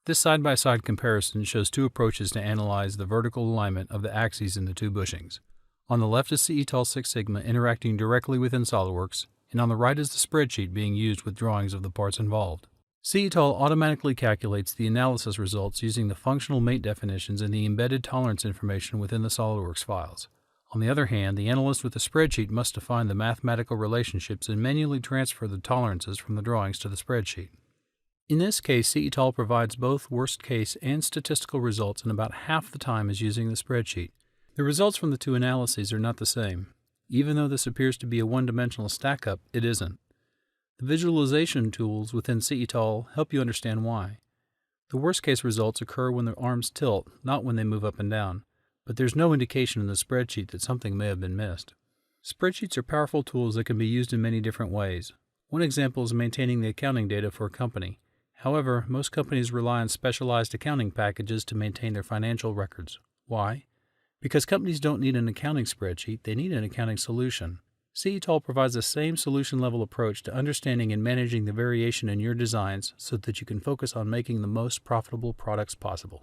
This side-by-side comparison shows two approaches to analyze the vertical alignment of the axes in the two bushings. On the left is CETOL Six Sigma interacting directly within SOLIDWORKS, and on the right is the spreadsheet being used with drawings of the parts involved. CETOL automatically calculates the analysis results using the functional mate definitions and the embedded tolerance information within the SOLIDWORKS files. On the other hand, the analyst with the spreadsheet must define the mathematical relationships and manually transfer the tolerances from the drawings to the spreadsheet. In this case, CETOL provides both worst-case and statistical results in about half the time as using the spreadsheet. The results from the two analyses are not the same. Even though this appears to be a one-dimensional stack-up, it isn't. The visualization tools within CETOL help you understand why. The worst-case results occur when the arms tilt, not when they move up and down, but there's no indication in the spreadsheet that something may have been missed. Spreadsheets are powerful tools that can be used in many different ways. One example is maintaining the accounting data for a company. However, most companies rely on specialized accounting packages to maintain their financial records. Why? Because companies don't need an accounting spreadsheet, they need an accounting solution. CETOL provides the same solution-level approach to understanding and managing the variation in your designs so that you can focus on making the most profitable products possible.